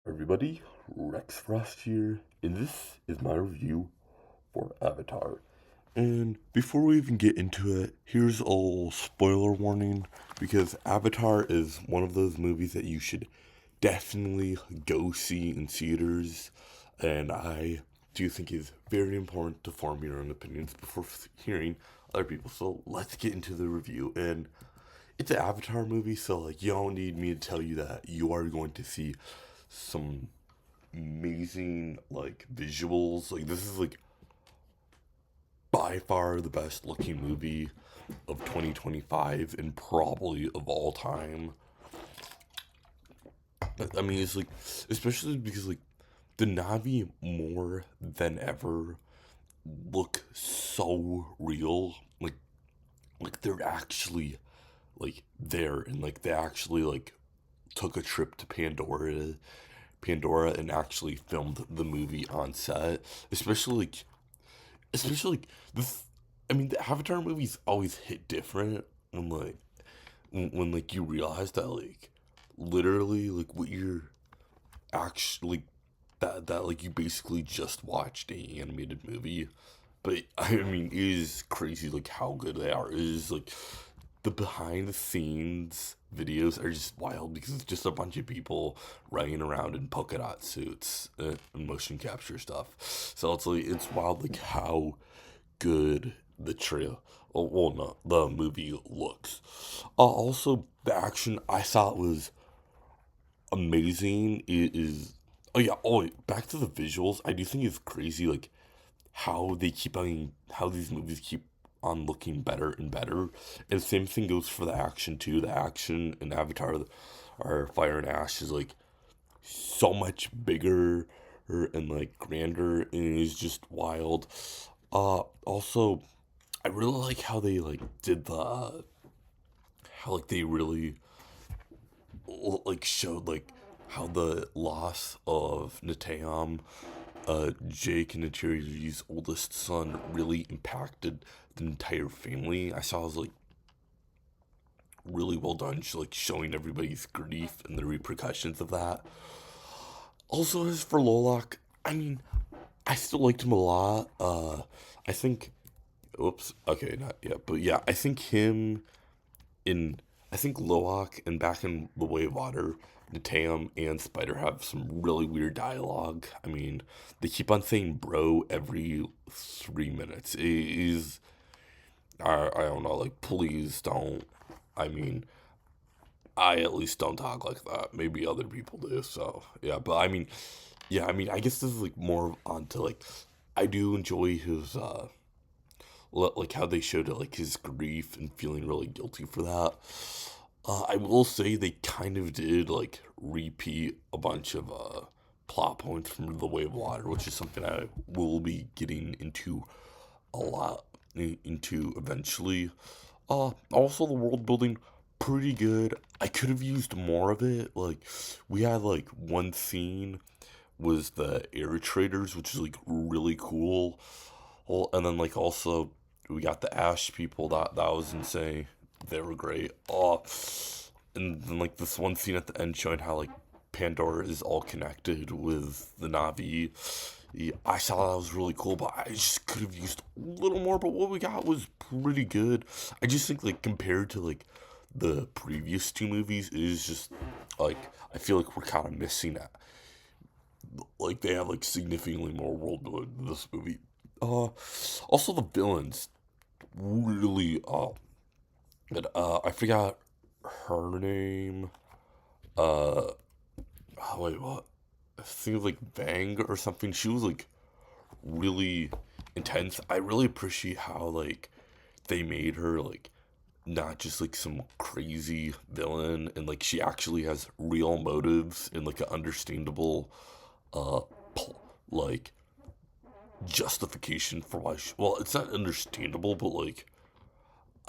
Everybody, Rex Frost here, and this is my review for Avatar. And before we even get into it, here's a little spoiler warning because Avatar is one of those movies that you should definitely go see in theaters, and I do think it's very important to form your own opinions before hearing other people. So let's get into the review. And it's an Avatar movie, so like you don't need me to tell you that you are going to see some amazing like visuals. Like this is like by far the best looking movie of 2025 and probably of all time. I mean, it's like especially because like the Navi more than ever look so real. Like they're actually like there and like they actually like took a trip to Pandora and actually filmed the movie on set. Especially like this. I mean, the Avatar movies always hit different, and like when like you realize that like literally like what you're actually that like you basically just watched a animated movie. But I mean, it is crazy like how good they are. It is like the behind the scenes videos are just wild because it's just a bunch of people running around in polka dot suits and motion capture stuff. So it's like it's wild like how good the trail well no the movie looks. Also the action I thought was amazing. It is oh yeah, back to the visuals. I do think it's crazy like how these movies keep on looking better and better. And the same thing goes for the action too. The action in Avatar or Fire and Ash is like so much bigger and like grander and it is just wild. Also I really like how they like did the how like they really like showed like how the loss of Neteyam, Jake and Natiri's oldest son, really impacted the entire family. I saw it was like really well done, like showing everybody's grief and the repercussions of that. Also, as for Lolak, I mean, I still liked him a lot. I think, oops, okay, not yet, but yeah, I think him in I think Loak and back in The Way of Water, Nateum and Spider have some really weird dialogue. I mean, they keep on saying bro every 3 minutes. It is I don't know, like please don't. I mean, I at least don't talk like that. Maybe other people do, so yeah, but I mean yeah, I mean I guess this is like more onto like I do enjoy his like how they showed it like his grief and feeling really guilty for that. I will say they kind of did like repeat a bunch of plot points from The Way of Water, which is something I will be getting into a lot into eventually. Also the world building pretty good. I could have used more of it. Like we had like one scene was the air traders, which is like really cool. Well, and then like also we got the Ash people. That was insane. They were great. And then like this one scene at the end showing how like Pandora is all connected with the Navi. Yeah, I saw that was really cool, but I just could have used a little more. But what we got was pretty good. I just think like compared to like the previous two movies, it is just like I feel like we're kind of missing that. Like they have like significantly more world building than this movie. Uh, Also the villains really good. I forgot her name. Uh, wait, what? I think it was like Vang or something. She was like really intense. I really appreciate how like they made her like not just like some crazy villain and like she actually has real motives and like an understandable uh like justification for why well it's not understandable but like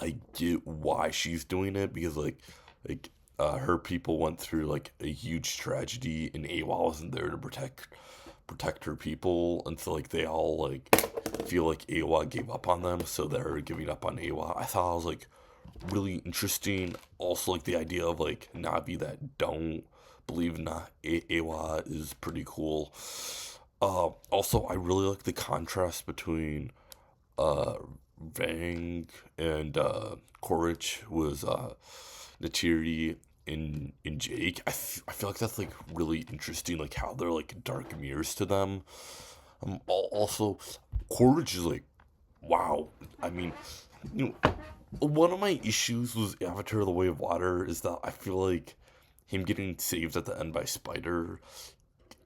I get why she's doing it because like her people went through like a huge tragedy and AWA wasn't there to protect her people and so like they all like feel like AWA gave up on them so they're giving up on AWA. I thought it was like really interesting. Also like the idea of like Navi that don't believe not Awa is pretty cool. Also, I really like the contrast between uh, Vang and Korich was Natiri and Jake. I feel like that's like really interesting, like how they're like dark mirrors to them. Also, Korich is like, wow. I mean, you know, one of my issues with Avatar: The Way of Water is that I feel like him getting saved at the end by Spider.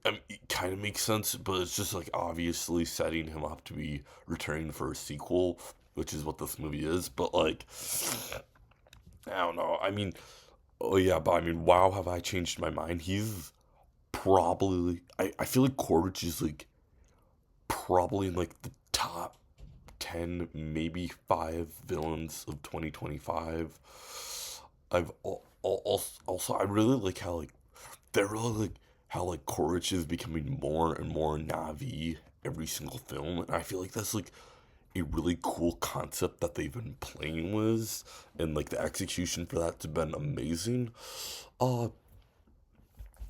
I mean, it kind of makes sense, but it's just like obviously setting him up to be returning for a sequel, which is what this movie is. But like, I don't know. I mean, oh yeah, but I mean, wow, have I changed my mind? He's probably. I feel like Corbett is like probably in like the top 10, maybe 5 villains of 2025. Also, I really like how like they're really like how like Courage is becoming more and more Navi every single film, and I feel like that's like a really cool concept that they've been playing with, and like the execution for that's been amazing. Uh,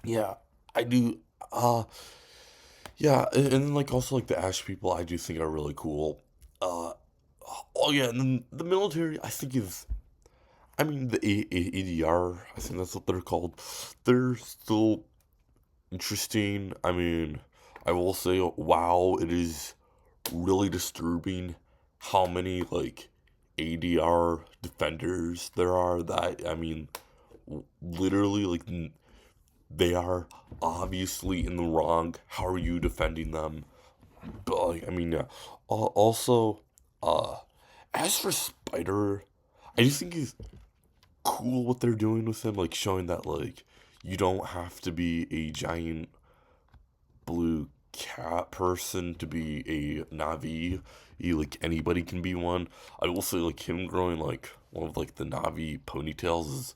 yeah, I do. Yeah, and then like also like the Ash people, I do think are really cool. Uh, oh yeah, and then the military, I think is. I mean, the ADR, I think that's what they're called. They're still interesting. I mean, I will say, wow, it is really disturbing how many like ADR defenders there are. That I mean, literally, like they are obviously in the wrong. How are you defending them? But like, I mean, yeah. Also, uh, as for Spider, I just think he's cool what they're doing with him, like showing that like you don't have to be a giant blue cat person to be a Navi. Like anybody can be one. I will say like him growing like one of like the Navi ponytails is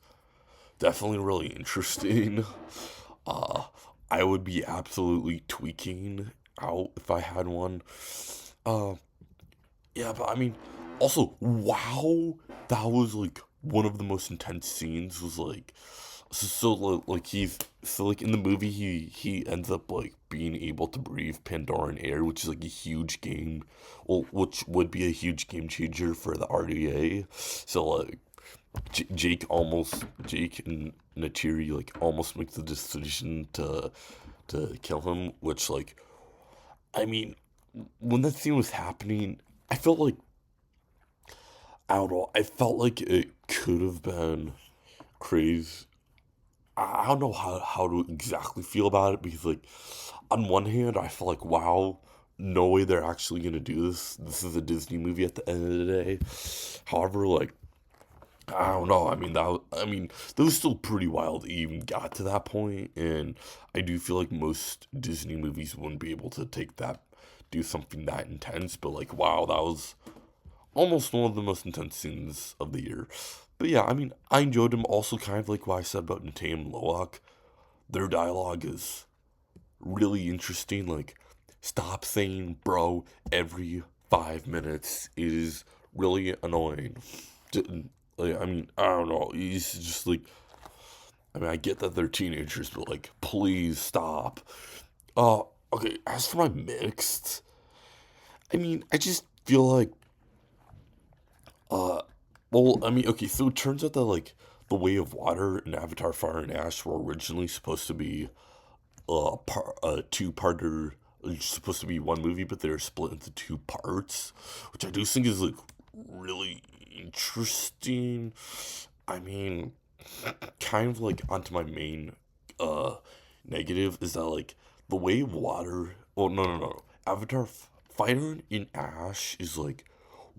definitely really interesting. Uh, I would be absolutely tweaking out if I had one. Uh, yeah, but I mean, also, wow, that was like one of the most intense scenes. Was like, like he's so like in the movie he ends up like being able to breathe Pandoran air, which is like a huge game, well, which would be a huge game changer for the RDA. So like Jake and Natiri like almost make the decision to kill him, which like I mean when that scene was happening, I felt like I don't know. I felt like it could have been crazy. I don't know how to exactly feel about it because, like, on one hand, I feel like, wow, no way they're actually gonna do this. This is a Disney movie at the end of the day. However, like, I don't know. I mean, that was still pretty wild. It even got to that point, and I do feel like most Disney movies wouldn't be able to take that, do something that intense. But like, wow, that was almost one of the most intense scenes of the year. But yeah, I mean, I enjoyed them. Also, kind of like what I said about Natay and Loak. Their dialogue is really interesting. Like, stop saying bro every 5 minutes. It is really annoying. Like, I mean, I don't know. He's just like, I mean, I get that they're teenagers, but like, please stop. Uh, okay, as for my mixed, I mean, I just feel like Uh, well, I mean, okay, so it turns out that like the Way of Water and Avatar: Fire and Ash were originally supposed to be a two-parter, supposed to be one movie, but they're split into two parts, which I do think is like really interesting. I mean, kind of like onto my main uh negative is that like the Way of Water. Oh no. Avatar: Fire and Ash is like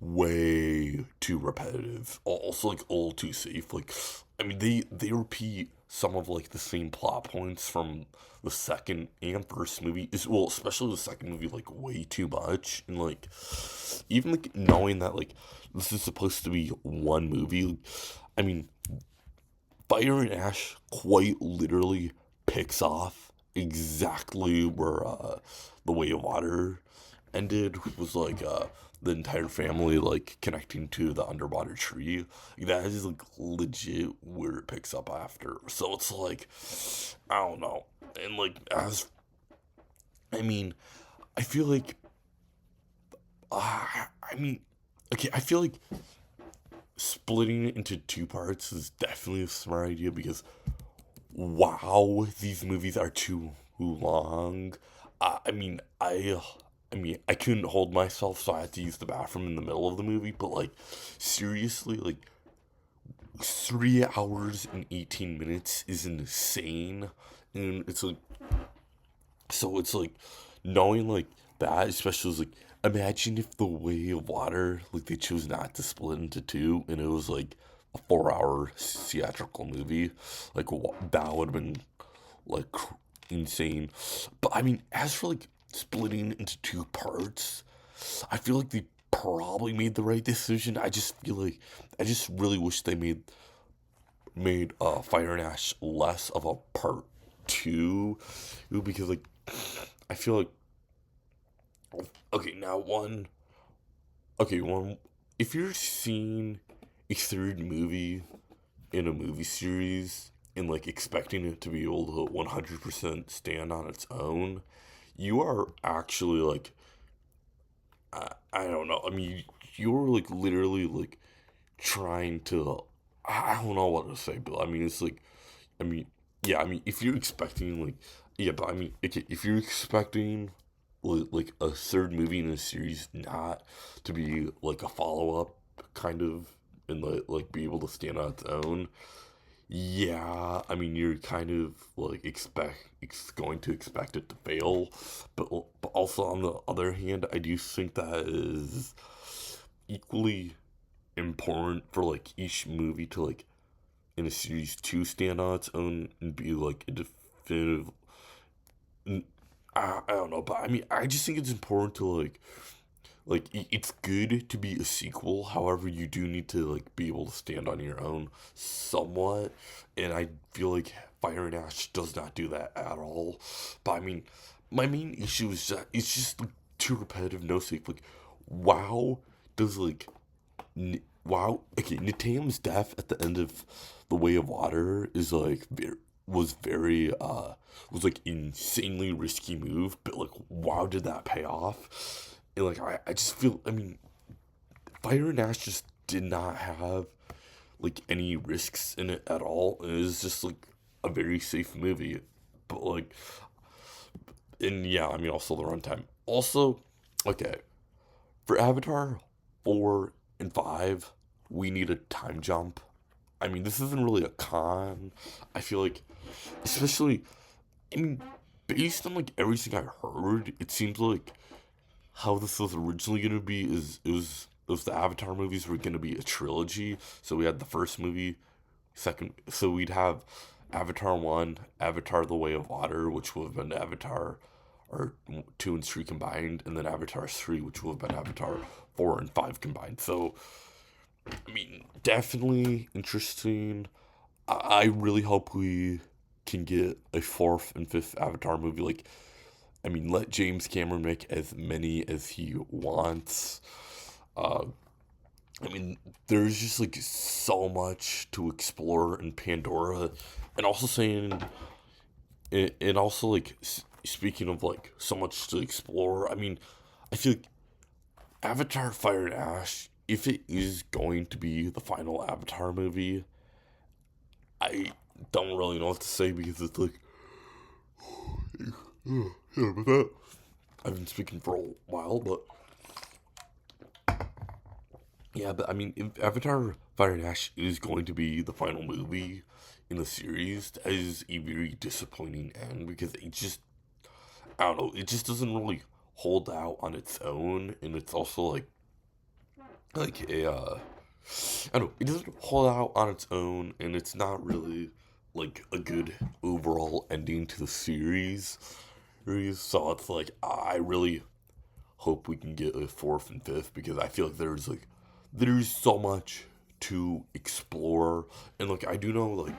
way too repetitive. Also, like all too safe. Like, I mean, they repeat some of like the same plot points from the second and first movie. Is well, especially the second movie, like way too much. And like, even like knowing that like this is supposed to be one movie. I mean, Fire and Ash quite literally picks off exactly where the Way of Water ended. Was like the entire family like connecting to the underwater tree. That is like legit where it picks up after. So it's like I don't know. And like as I mean, I feel like I mean okay, I feel like splitting it into two parts is definitely a smart idea because wow, these movies are too long. I mean, I couldn't hold myself, so I had to use the bathroom in the middle of the movie. But like, seriously, like 3 hours and 18 minutes is insane, and it's like, so it's like knowing like that, especially is like, imagine if the Way of Water like they chose not to split into two, and it was like a 4 hour theatrical movie, like that would have been like insane. But I mean, as for like splitting into two parts, I feel like they probably made the right decision. I just feel like I just really wish they made Fire and Ash less of a part two, because like I feel like okay now one if you're seeing a third movie in a movie series and like expecting it to be able to 100% stand on its own, you are actually like I don't know. I mean, you're like literally like trying to I don't know what to say, but I mean it's like I mean yeah, I mean if you're expecting like yeah, but I mean okay, if you're expecting like a third movie in a series not to be like a follow up kind of and like be able to stand on its own, yeah, I mean you're kind of like going to expect it to fail, but also on the other hand, I do think that is equally important for like each movie to like in a series to stand on its own and be like a definitive. I don't know, but I mean, I just think it's important to it's good to be a sequel. However, you do need to like be able to stand on your own somewhat, and I feel like Fire and Ash does not do that at all. But I mean, my main issue is that it's just like, too repetitive. No sake. Like, WoW does like wow. Okay, Nitam's death at the end of the Way of Water is like very was like insanely risky move, but like wow did that pay off? And like I just feel I mean Fire and Ash just did not have like any risks in it at all. It was just like a very safe movie. But like and yeah, I mean also the runtime. Also, okay, for Avatar 4 and 5, we need a time jump. I mean, this isn't really a con. I feel like, especially, I mean, based on like everything I heard, it seems like how this was originally gonna be is it was the Avatar movies were gonna be a trilogy. So we had the first movie, second. So we'd have Avatar 1, Avatar: The Way of Water, which would have been Avatar or 2 and 3 combined, and then Avatar 3, which would have been Avatar 4 and 5 combined. So I mean, definitely interesting. I really hope we can get a fourth and fifth Avatar movie. Like, I mean, let James Cameron make as many as he wants. Uh, I mean, there's just like so much to explore in Pandora, and also saying, and also like speaking of like so much to explore. I mean, I feel like Avatar: Fire and Ash, if it is going to be the final Avatar movie, I don't really know what to say because it's like, yeah, but that I've been speaking for a while, but yeah, but I mean, if Avatar: Fire and Ash is going to be the final movie in the series, that is a very disappointing end because it just, I don't know, it just doesn't really hold out on its own, and it's also like a I don't know, it doesn't hold out on its own, and it's not really like a good overall ending to the series. So it's like I really hope we can get a fourth and fifth because I feel like there's so much to explore, and like I do know like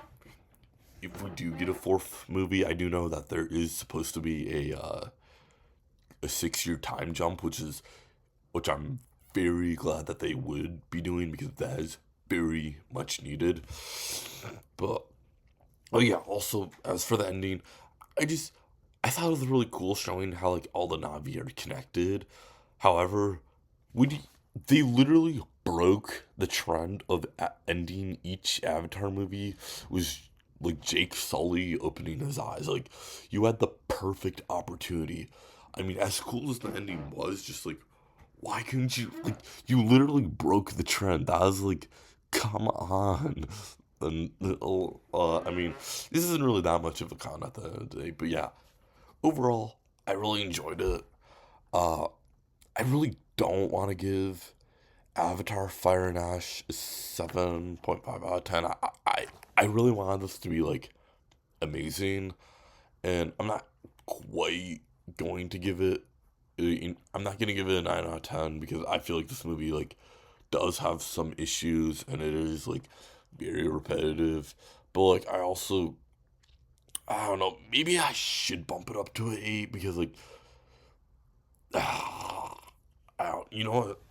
if we do get a fourth movie, I do know that there is supposed to be a 6 year time jump, which I'm very glad that they would be doing because that is very much needed. But oh yeah, also as for the ending, I just I thought it was really cool showing how like all the Navi are connected. However, we they literally broke the trend of ending each Avatar movie was like Jake Sully opening his eyes. Like you had the perfect opportunity. I mean, as cool as the ending was, just like why couldn't you like you literally broke the trend. That was like come on. And I mean, this isn't really that much of a con at the end of the day, but yeah, overall, I really enjoyed it. Uh, I really don't want to give Avatar Fire and Ash a 7.5 out of 10. I really wanted this to be like amazing, and I'm not quite going to give it. I'm not gonna give it a 9 out of 10 because I feel like this movie like does have some issues and it is like very repetitive. But like I don't know, maybe I should bump it up to an 8 because like I don't, you know what?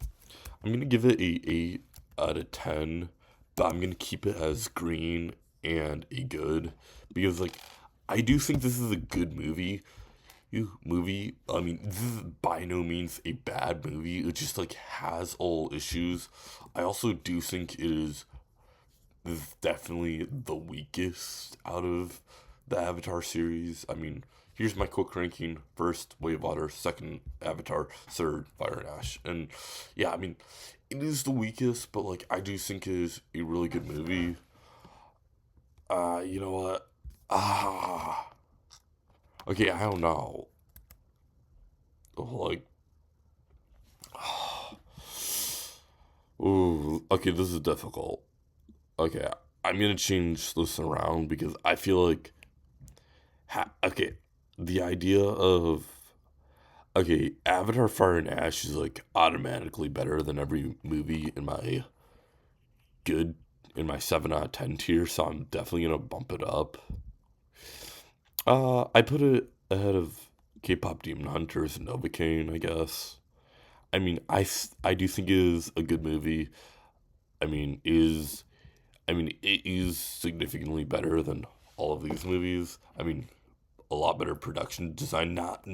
I'm gonna give it a 8 out of 10, but I'm gonna keep it as green and a good because like I do think this is a good movie. I mean, this is by no means a bad movie. It just like has all issues. I also do think this is definitely the weakest out of the Avatar series. I mean, here's my quick ranking: first, Way of Water; second, Avatar; third, Fire and Ash. And yeah, I mean, it is the weakest, but like I do think it is a really good movie. You know what? Ah, okay, I don't know. Like, ooh, okay, this is difficult. Okay, I'm gonna change this around because I feel like, okay, the idea of okay, Avatar: Fire and Ash is like automatically better than every movie good in my 7 out of 10 tier, so I'm definitely gonna bump it up. I put it ahead of K-pop Demon Hunters and Novocaine, I guess. I mean, I do think it is a good movie. I mean, it is significantly better than all of these movies. I mean, a lot better production design. Not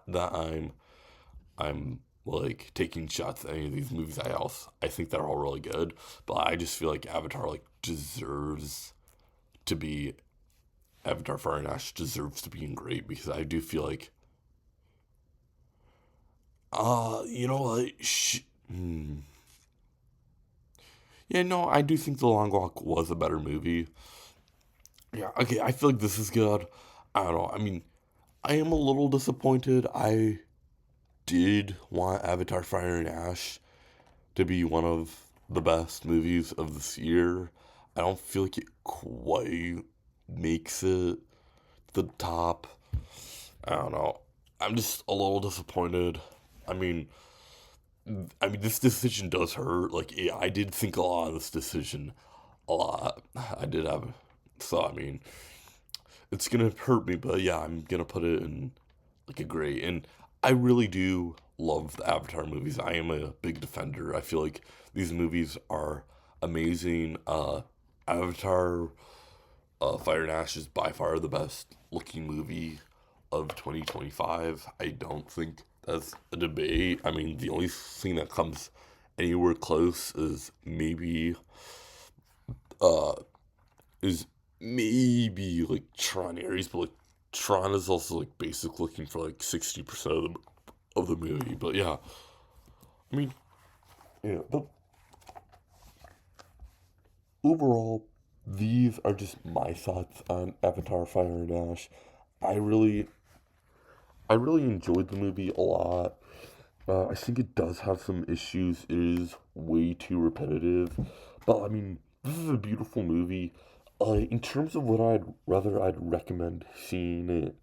that I'm like taking shots at any of these movies. I think they're all really good, but I just feel like Avatar like deserves to be Avatar Fire and Ash deserves to be in great because I do feel like you know what yeah, no, I do think The Long Walk was a better movie. Yeah, okay, I feel like this is good. I don't know. I mean, I am a little disappointed. I did want Avatar Fire and Ash to be one of the best movies of this year. I don't feel like it quite makes it to the top. I don't know. I'm just a little disappointed. I mean, this decision does hurt. Like, yeah, I did think a lot of this decision, a lot. I did have, so I mean, it's gonna hurt me, but yeah, I'm gonna put it in like a great. And I really do love the Avatar movies. I am a big defender. I feel like these movies are amazing. Avatar, Fire and Ash is by far the best looking movie of 2025. I don't think that's a debate. I mean, the only thing that comes anywhere close uh is maybe like Tron Ares, but like Tron is also like basic looking for like 60% of the movie. But yeah, I mean, yeah, but overall, these are just my thoughts on Avatar: Fire and Ash. I really, I really enjoyed the movie a lot. I think it does have some issues. It is way too repetitive, but I mean, this is a beautiful movie. In terms of what I'd recommend seeing it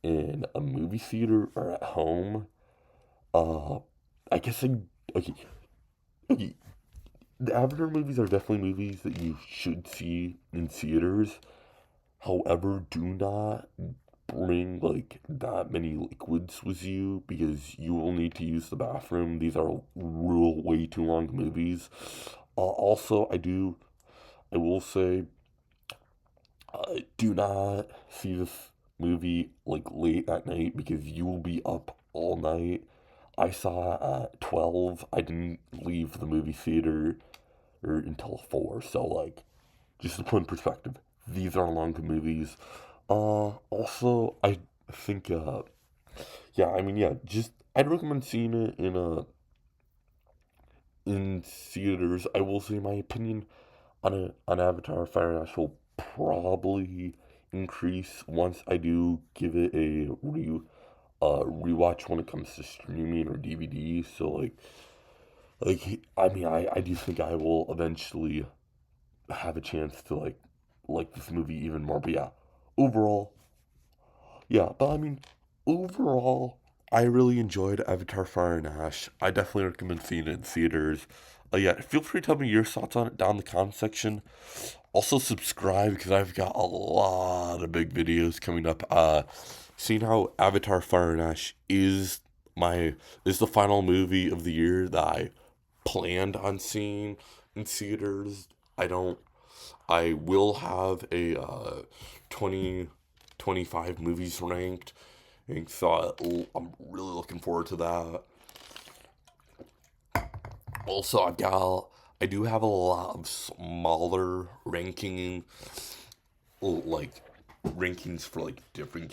in a movie theater or at home. Uh, I guess okay, okay. The Avatar movies are definitely movies that you should see in theaters. However, do not bring like that many liquids with you because you will need to use the bathroom. These are real way too long movies. Also, I will say, do not see this movie like late at night because you will be up all night. I saw it at 12. I didn't leave the movie theater or until 4. So like, just to put in perspective, these are long movies. Also, I think, yeah, I mean, yeah, just I'd recommend seeing it in theaters. I will say my opinion on Avatar: Fire and Ash will probably increase once I do give it a rewatch when it comes to streaming or DVD. So I mean, I do think I will eventually have a chance to like this movie even more. But yeah, overall, yeah. But I mean, overall, I really enjoyed Avatar: Fire and Ash. I definitely recommend seeing it in theaters. Yeah, feel free to tell me your thoughts on it down in the comment section. Also subscribe because I've got a lot of big videos coming up. Seeing how Avatar: Fire and Ash is the final movie of the year that I planned on seeing in theaters. I don't. I will have a 2025 movies ranked, and so I'm really looking forward to that. Also, I do have a lot of smaller like rankings for like different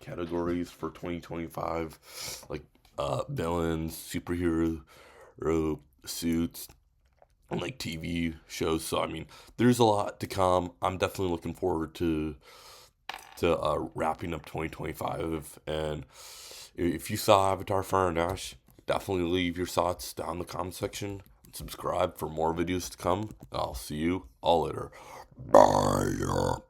categories for 2025, like villains, superhero suits, and like TV shows. So I mean, there's a lot to come. I'm definitely looking forward to wrapping up 2025. And if you saw Avatar: Fire and Ash, definitely leave your thoughts down in the comment section. And subscribe for more videos to come. I'll see you all later. Bye.